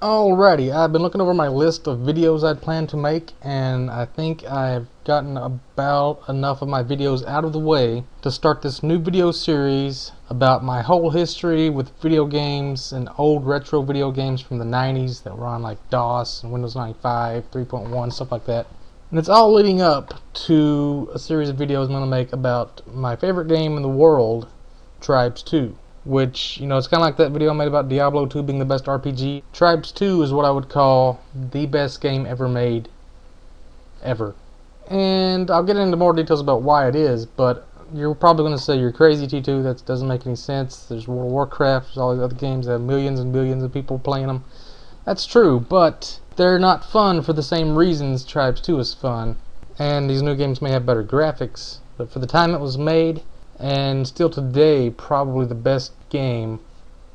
Alrighty, I've been looking over my list of videos I'd planned to make, and I think I've gotten about enough of my videos out of the way to start this new video series about my whole history with video games and old retro video games from the 90s that were on like DOS and Windows 95, 3.1, stuff like that. And it's all leading up to a series of videos I'm going to make about my favorite game in the world, Tribes 2. Which, you know, it's kind of like that video I made about Diablo 2 being the best RPG. Tribes 2 is what I would call the best game ever made, ever. And I'll get into more details about why it is, but you're probably going to say you're crazy, T2, that doesn't make any sense. There's World of Warcraft, there's all these other games that have millions and billions of people playing them. That's true, but they're not fun for the same reasons Tribes 2 is fun. And these new games may have better graphics, but for the time it was made, and still today, probably the best game,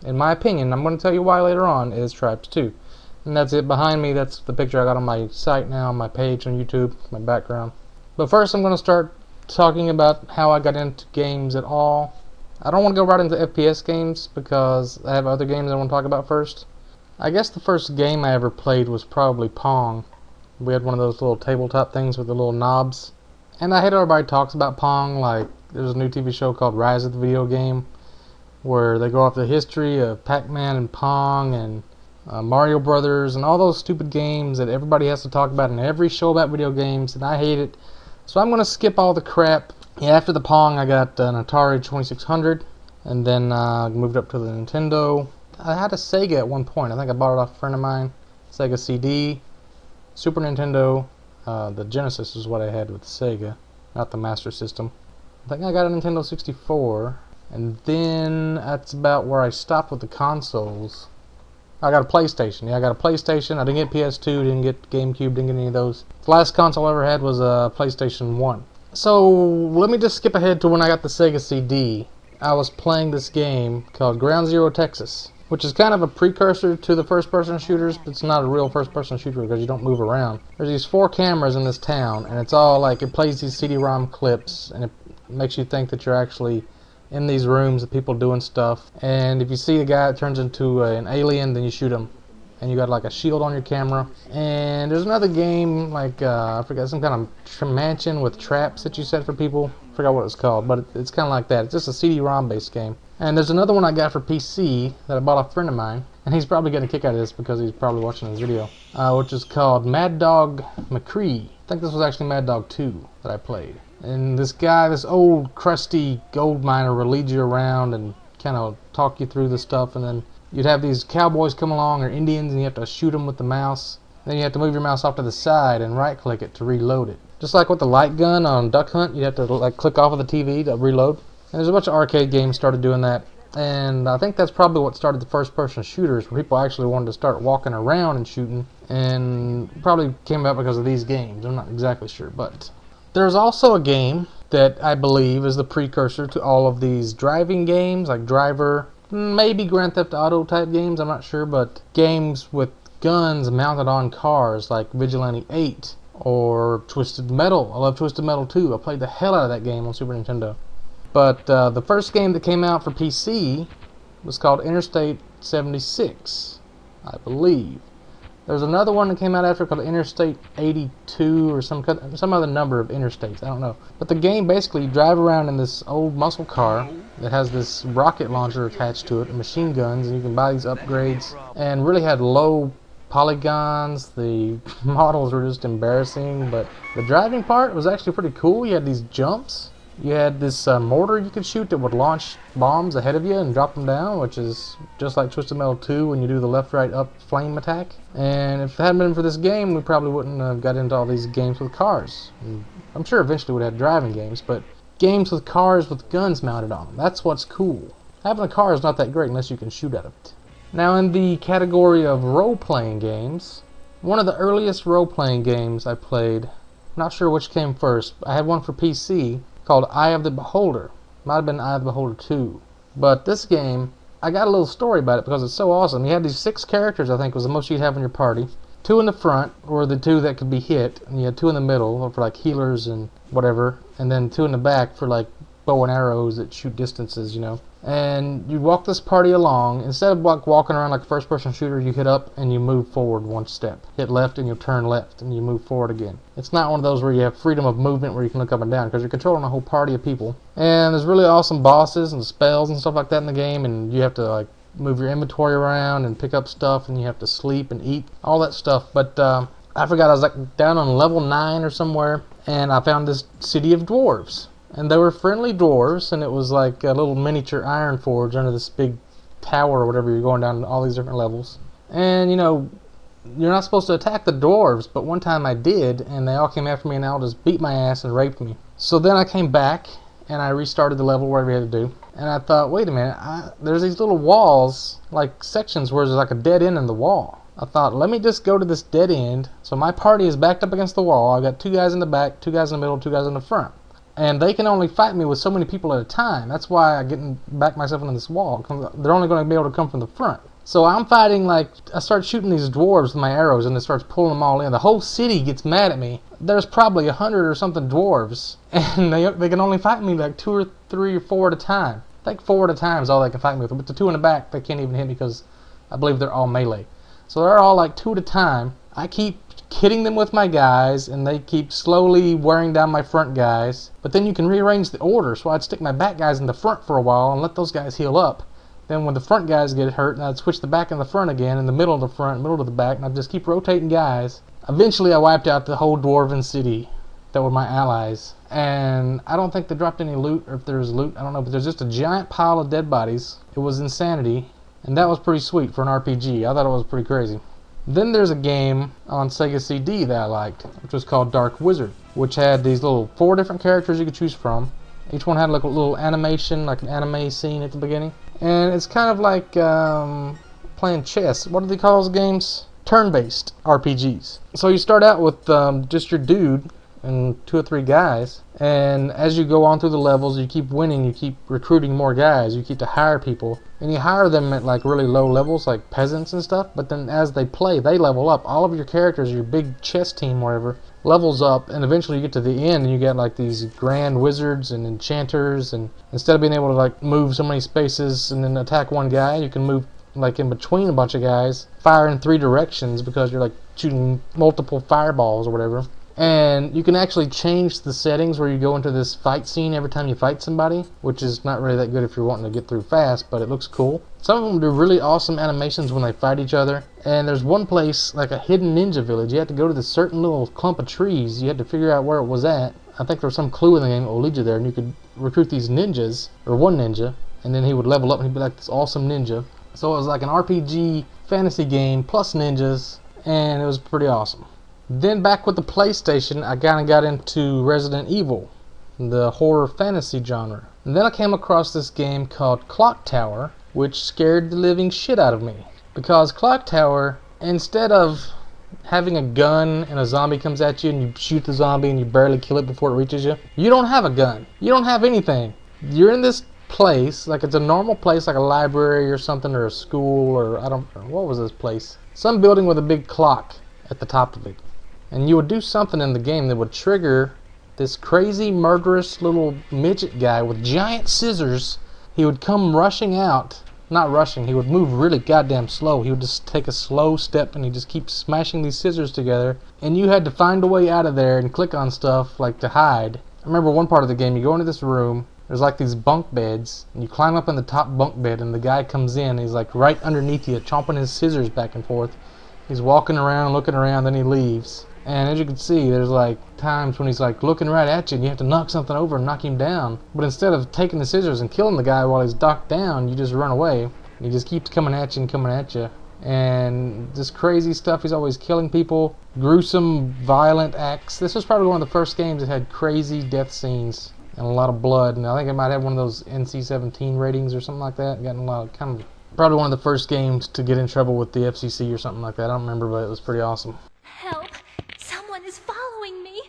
in my opinion, I'm going to tell you why later on, is Tribes 2. And that's it behind me. That's the picture I got on my site now, on my page on YouTube, my background. But first I'm going to start talking about how I got into games at all. I don't want to go right into FPS games because I have other games I want to talk about first. I guess the first game I ever played was probably Pong. We had one of those little tabletop things with the little knobs. And I hate everybody talks about Pong, like there's a new TV show called Rise of the Video Game where they go off the history of Pac-Man and Pong and Mario Brothers and all those stupid games that everybody has to talk about in every show about video games, and I hate it. So I'm going to skip all the crap. Yeah, after the Pong I got an Atari 2600 and then moved up to the Nintendo. I had a Sega at one point. I think I bought it off a friend of mine. Sega CD, Super Nintendo. The Genesis is what I had with the Sega, not the Master System. I think I got a Nintendo 64, and then that's about where I stopped with the consoles. I got a PlayStation. Yeah, I got a PlayStation. I didn't get PS2, didn't get GameCube, didn't get any of those. The last console I ever had was a PlayStation 1. So let me just skip ahead to when I got the Sega CD. I was playing this game called Ground Zero Texas, which is kind of a precursor to the first-person shooters, but it's not a real first-person shooter because you don't move around. There's these 4 cameras in this town, and it's all like, it plays these CD-ROM clips, and it makes you think that you're actually in these rooms of people doing stuff. And if you see the guy that turns into an alien, then you shoot him. And you got like a shield on your camera. And there's another game, like, I forgot, some kind of mansion with traps that you set for people. I forgot what it's called, but it's kind of like that. It's just a CD-ROM based game. And there's another one I got for PC that I bought off a friend of mine, and he's probably getting a kick out of this because he's probably watching this video, which is called Mad Dog McCree. I think this was actually Mad Dog 2 that I played. And this guy, this old crusty gold miner, will lead you around and kind of talk you through the stuff, and then you'd have these cowboys come along, or Indians, and you have to shoot them with the mouse. Then you have to move your mouse off to the side and right click it to reload it. Just like with the light gun on Duck Hunt, you have to like click off of the TV to reload. And there's a bunch of arcade games started doing that, and I think that's probably what started the first-person shooters, where people actually wanted to start walking around and shooting, and probably came about because of these games. I'm not exactly sure, but there's also a game that I believe is the precursor to all of these driving games, like Driver, maybe Grand Theft Auto type games, I'm not sure, but games with guns mounted on cars, like Vigilante 8 or Twisted Metal. I love Twisted Metal 2. I played the hell out of that game on Super Nintendo. But the first game that came out for PC was called Interstate 76, I believe. There's another one that came out after called Interstate 82 or some other number of interstates, I don't know. But the game basically, you drive around in this old muscle car that has this rocket launcher attached to it and machine guns, and you can buy these upgrades, and really had low polygons. The models were just embarrassing, but the driving part was actually pretty cool. You had these jumps. You had this mortar you could shoot that would launch bombs ahead of you and drop them down, which is just like Twisted Metal 2 when you do the left, right, up flame attack. And if it hadn't been for this game, we probably wouldn't have got into all these games with cars. And I'm sure eventually we'd have driving games, but games with cars with guns mounted on them, that's what's cool. Having a car is not that great unless you can shoot out of it. Now in the category of role-playing games, one of the earliest role-playing games I played, I'm not sure which came first, I had one for PC, called Eye of the Beholder. Might have been Eye of the Beholder 2. But this game, I got a little story about it because it's so awesome. You had these 6 characters, I think was the most you'd have in your party. 2 in the front were the 2 that could be hit, and you had 2 in the middle for like healers and whatever, and then 2 in the back for like bow and arrows that shoot distances, you know. And you walk this party along. Instead of like walking around like a first-person shooter, you hit up and you move forward one step. Hit left and you turn left and you move forward again. It's not one of those where you have freedom of movement where you can look up and down, because you're controlling a whole party of people. And there's really awesome bosses and spells and stuff like that in the game, and you have to like move your inventory around and pick up stuff, and you have to sleep and eat, all that stuff. But I forgot, I was like down on level 9 or somewhere, and I found this city of dwarves. And they were friendly dwarves, and it was like a little miniature iron forge under this big tower or whatever. You're going down all these different levels. And, you know, you're not supposed to attack the dwarves, but one time I did, and they all came after me, and they all just beat my ass and raped me. So then I came back, and I restarted the level, whatever you had to do. And I thought, wait a minute, there's these little walls, like sections where there's like a dead end in the wall. I thought, let me just go to this dead end. So my party is backed up against the wall. I've got 2 guys in the back, 2 guys in the middle, 2 guys in the front. And they can only fight me with so many people at a time. That's why I back myself into this wall. They're only going to be able to come from the front. So I'm fighting, like, I start shooting these dwarves with my arrows, and it starts pulling them all in. The whole city gets mad at me. There's probably 100 or something dwarves, and they can only fight me like 2 or 3 or 4 at a time. I think 4 at a time is all they can fight me with. But the 2 in the back, they can't even hit me because I believe they're all melee. So they're all like 2 at a time. I keep hitting them with my guys, and they keep slowly wearing down my front guys. But then you can rearrange the order, so I'd stick my back guys in the front for a while and let those guys heal up. Then when the front guys get hurt, I'd switch the back and the front again, and the middle of the front, middle of the back, and I'd just keep rotating guys. Eventually I wiped out the whole dwarven city that were my allies. And I don't think they dropped any loot, or if there's loot, I don't know, but there's just a giant pile of dead bodies. It was insanity, and that was pretty sweet for an RPG. I thought it was pretty crazy. Then there's a game on Sega CD that I liked, which was called Dark Wizard, which had these little 4 different characters you could choose from. Each one had like a little animation, like an anime scene at the beginning. And it's kind of like playing chess. What do they call those games? Turn-based RPGs. So you start out with just your dude and 2 or 3 guys, and as you go on through the levels, you keep winning, you keep recruiting more guys, you keep to hire people, and you hire them at like really low levels, like peasants and stuff. But then as they play, they level up. All of your characters, your big chess team, whatever, levels up, and eventually you get to the end and you get like these grand wizards and enchanters, and instead of being able to like move so many spaces and then attack one guy, you can move like in between a bunch of guys, fire in 3 directions because you're like shooting multiple fireballs or whatever. And you can actually change the settings where you go into this fight scene every time you fight somebody, which is not really that good if you're wanting to get through fast, but it looks cool. Some of them do really awesome animations when they fight each other. And there's one place, like a hidden ninja village. You had to go to this certain little clump of trees. You had to figure out where it was at. I think there was some clue in the game that will lead you there, and you could recruit these ninjas, or one ninja, and then he would level up and he'd be like this awesome ninja. So it was like an RPG fantasy game plus ninjas, and it was pretty awesome. Then back with the PlayStation, I kind of got into Resident Evil, the horror fantasy genre. And then I came across this game called Clock Tower, which scared the living shit out of me. Because Clock Tower, instead of having a gun and a zombie comes at you and you shoot the zombie and you barely kill it before it reaches you, you don't have a gun. You don't have anything. You're in this place, like it's a normal place, like a library or something, or a school, or I don't know, what was this place? Some building with a big clock at the top of it. And you would do something in the game that would trigger this crazy murderous little midget guy with giant scissors. He would come rushing out. Not rushing, he would move really goddamn slow. He would just take a slow step and he'd just keep smashing these scissors together. And you had to find a way out of there and click on stuff like to hide. I remember one part of the game, you go into this room, there's like these bunk beds, and you climb up in the top bunk bed, and the guy comes in, he's like right underneath you, chomping his scissors back and forth. He's walking around, looking around, then he leaves. And as you can see, there's like times when he's like looking right at you and you have to knock something over and knock him down. But instead of taking the scissors and killing the guy while he's knocked down, you just run away. And he just keeps coming at you and coming at you. And just crazy stuff. He's always killing people. Gruesome, violent acts. This was probably one of the first games that had crazy death scenes and a lot of blood. And I think it might have one of those NC-17 ratings or something like that. Gotten a lot of kind of probably one of the first games to get in trouble with the FCC or something like that. I don't remember, but it was pretty awesome. Help! Someone is following me!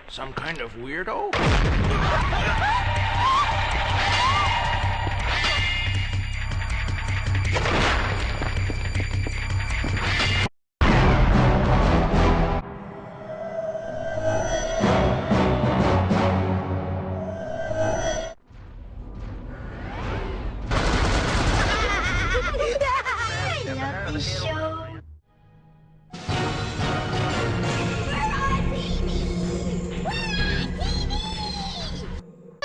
Some kind of weirdo?